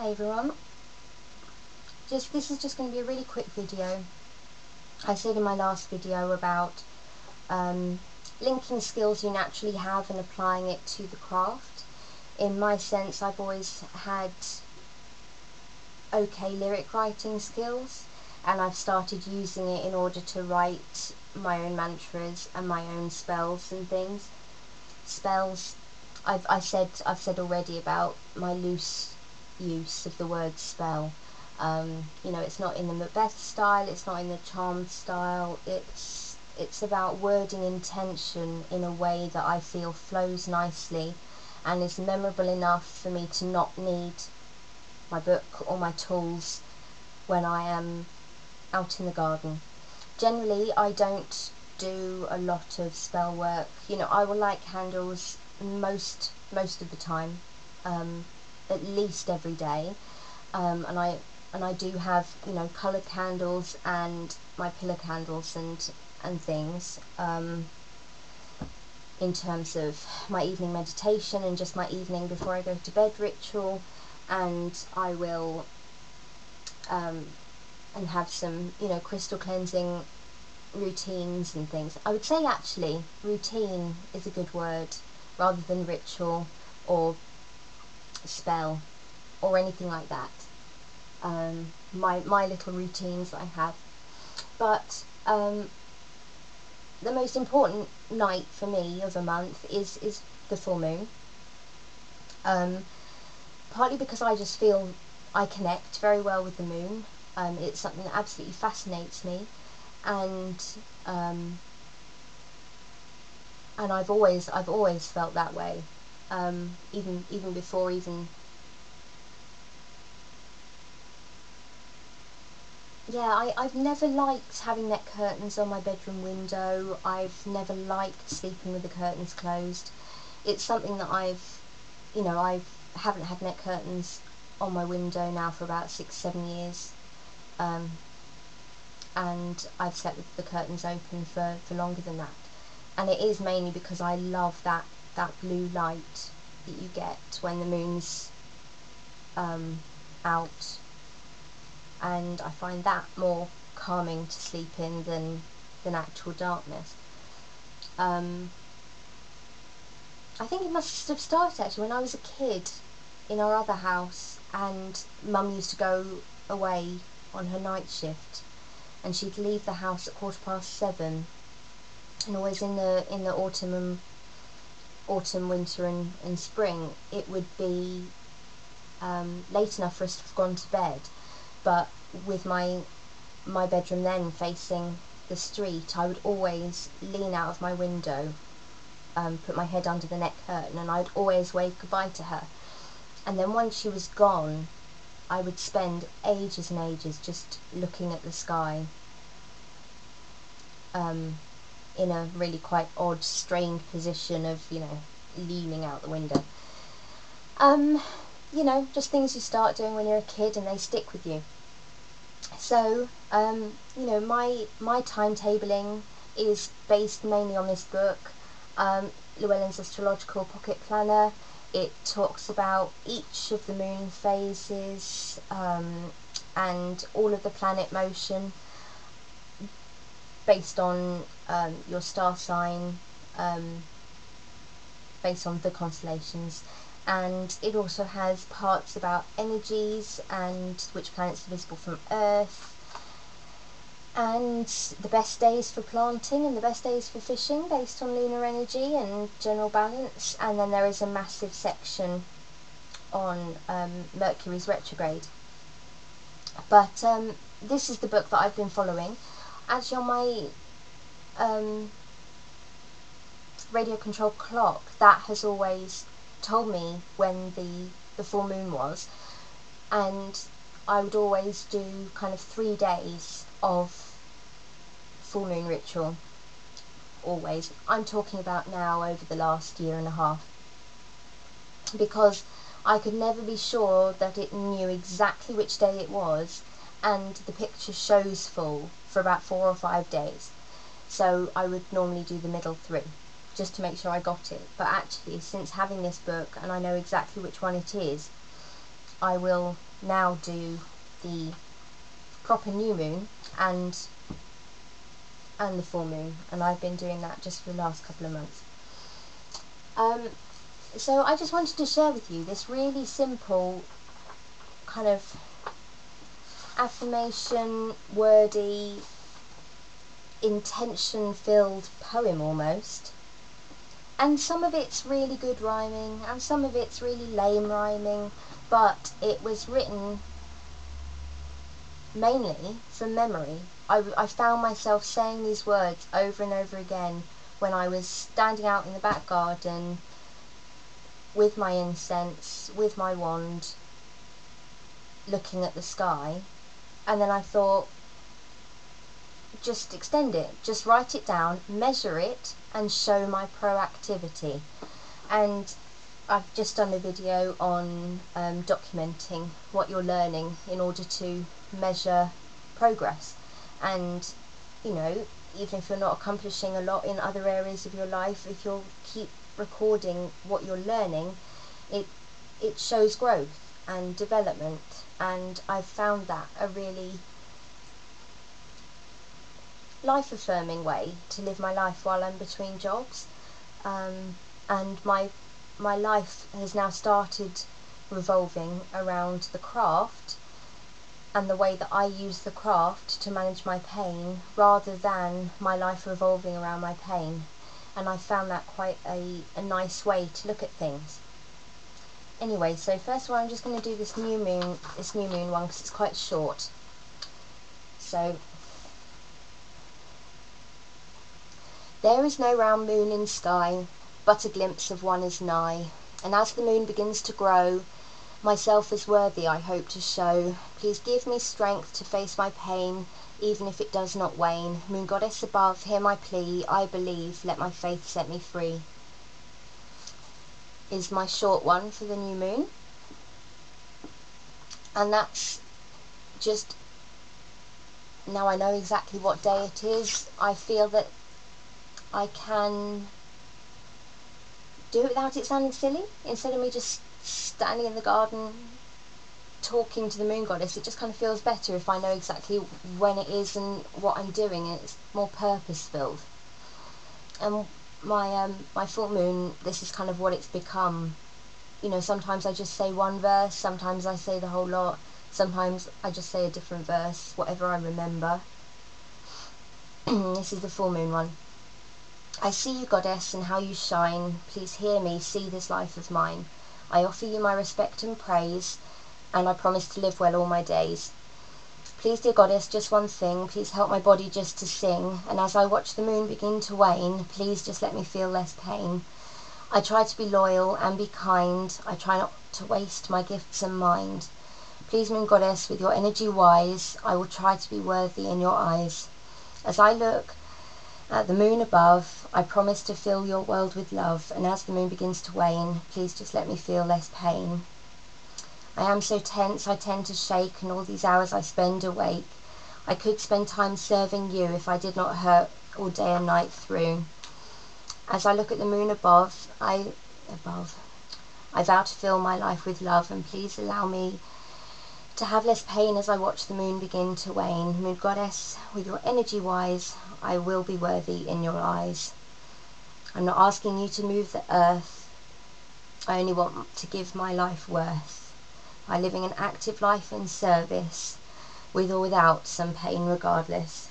Hi everyone, this is just going to be a really quick video. I said in my last video about linking skills you naturally have and applying it to the craft. In my sense, I've always had okay lyric writing skills, and I've started using it in order to write my own mantras and my own spells and things. Spells, I've said already about my loose use of the word spell. You know, it's not in the Macbeth style, it's not in the charm style, it's about wording intention in a way that I feel flows nicely and is memorable enough for me to not need my book or my tools when I am out in the garden. Generally, I don't do a lot of spell work. You know, I will light candles most of the time, at least every day, and I do have, you know, coloured candles and my pillar candles and things, in terms of my evening meditation and just my evening before I go to bed ritual. And I will and have some, you know, crystal cleansing routines and things. I would say actually routine is a good word rather than ritual or spell or anything like that. My little routines I have. But the most important night for me of a month is the full moon. Partly because I just feel I connect very well with the moon. It's something that absolutely fascinates me, and I've always felt that way, even before yeah, I've never liked having net curtains on my bedroom window. I've never liked sleeping with the curtains closed. It's something that I haven't had net curtains on my window now for about 6-7 years, and I've slept with the curtains open for longer than that. And it is mainly because I love that blue light that you get when the moon's out, and I find that more calming to sleep in than actual darkness. I think it must have started actually when I was a kid in our other house, and Mum used to go away on her night shift, and she'd leave the house at 7:15, and always in the autumn, winter and spring, it would be late enough for us to have gone to bed, but with my bedroom then facing the street, I would always lean out of my window, put my head under the net curtain, and I'd always wave goodbye to her. And then once she was gone, I would spend ages and ages just looking at the sky, in a really quite odd, strained position of, you know, leaning out the window. You know, just things you start doing when you're a kid and they stick with you. So, you know, my timetabling is based mainly on this book, Llewellyn's Astrological Pocket Planner. It talks about each of the moon phases, and all of the planet motion based on your star sign, based on the constellations. And it also has parts about energies and which planets are visible from Earth, and the best days for planting and the best days for fishing based on lunar energy and general balance. And then there is a massive section on Mercury's retrograde. But this is the book that I've been following. Actually, on my radio control clock, that has always told me when the full moon was, and I would always do kind of 3 days of full moon ritual, always. I'm talking about now over the last 1.5 years, because I could never be sure that it knew exactly which day it was, and the picture shows full for about 4 or 5 days. So I would normally do the middle 3 just to make sure I got it. But actually, since having this book and I know exactly which one it is, I will now do the proper new moon and the full moon, and I've been doing that just for the last couple of months. So I just wanted to share with you this really simple kind of affirmation, wordy, intention-filled poem almost. And some of it's really good rhyming, and some of it's really lame rhyming, but it was written mainly from memory. I found myself saying these words over and over again when I was standing out in the back garden with my incense, with my wand, looking at the sky. And then I thought, just extend it, just write it down, measure it, and show my proactivity. And I've just done a video on documenting what you're learning in order to measure progress. And, you know, even if you're not accomplishing a lot in other areas of your life, if you'll keep recording what you're learning, it shows growth and development. And I've found that a really life-affirming way to live my life while I'm between jobs. And my life has now started revolving around the craft and the way that I use the craft to manage my pain, rather than my life revolving around my pain. And I found that quite a nice way to look at things. Anyway, so first of all I'm just going to do this new moon one because it's quite short. So, there is no round moon in sky, but a glimpse of one is nigh. And as the moon begins to grow, myself as worthy I hope to show. Please give me strength to face my pain, even if it does not wane. Moon goddess above, hear my plea, I believe, let my faith set me free. Is my short one for the new moon. And that's just, now I know exactly what day it is, I feel that I can do it without it sounding silly. Instead of me just standing in the garden talking to the moon goddess, it just kind of feels better if I know exactly when it is and what I'm doing, and it's more purpose-filled. And my full moon, this is kind of what it's become. You know, sometimes I just say one verse, sometimes I say the whole lot, sometimes I just say a different verse, whatever I remember. This is the full moon one. I see you, goddess, and how you shine. Please hear me, see this life of mine. I offer you my respect and praise, and I promise to live well all my days. Please, dear goddess, just one thing, please help my body just to sing, and as I watch the moon begin to wane, please just let me feel less pain. I try to be loyal and be kind, I try not to waste my gifts and mind. Please, moon goddess, with your energy wise, I will try to be worthy in your eyes. As I look at the moon above, I promise to fill your world with love, and as the moon begins to wane, please just let me feel less pain. I am so tense, I tend to shake, and all these hours I spend awake. I could spend time serving you if I did not hurt all day and night through. As I look at the moon above, I vow to fill my life with love, and please allow me to have less pain as I watch the moon begin to wane. Moon goddess, with your energy wise, I will be worthy in your eyes. I'm not asking you to move the earth, I only want to give my life worth. By living an active life in service, with or without some pain regardless.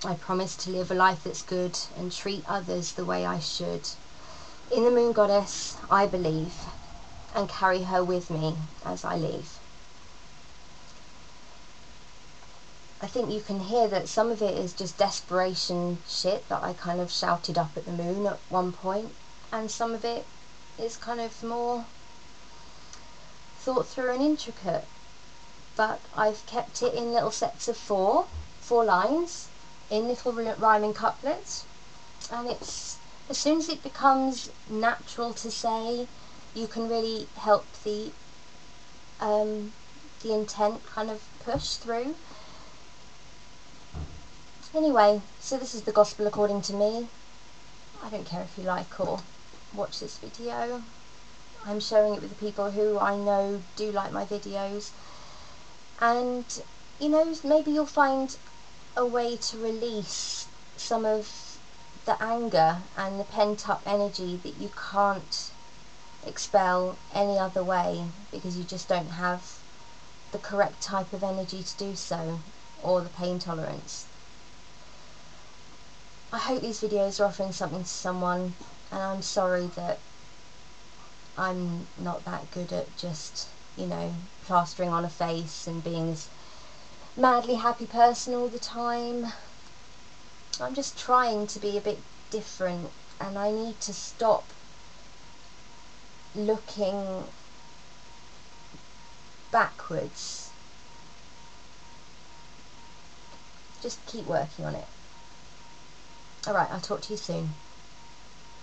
I promise to live a life that's good and treat others the way I should. In the moon goddess, I believe, and carry her with me as I leave. I think you can hear that some of it is just desperation shit that I kind of shouted up at the moon at one point, and some of it is kind of more thought through and intricate, but I've kept it in little sets of four lines in little rhyming couplets, and it's, as soon as it becomes natural to say, you can really help the intent kind of push through. Anyway, so this is the gospel according to me. I don't care if you like or watch this video. I'm sharing it with the people who I know do like my videos, and you know, maybe you'll find a way to release some of the anger and the pent-up energy that you can't expel any other way because you just don't have the correct type of energy to do so, or the pain tolerance. I hope these videos are offering something to someone, and I'm sorry that I'm not that good at just, you know, plastering on a face and being this madly happy person all the time. I'm just trying to be a bit different, and I need to stop looking backwards. Just keep working on it. Alright, I'll talk to you soon.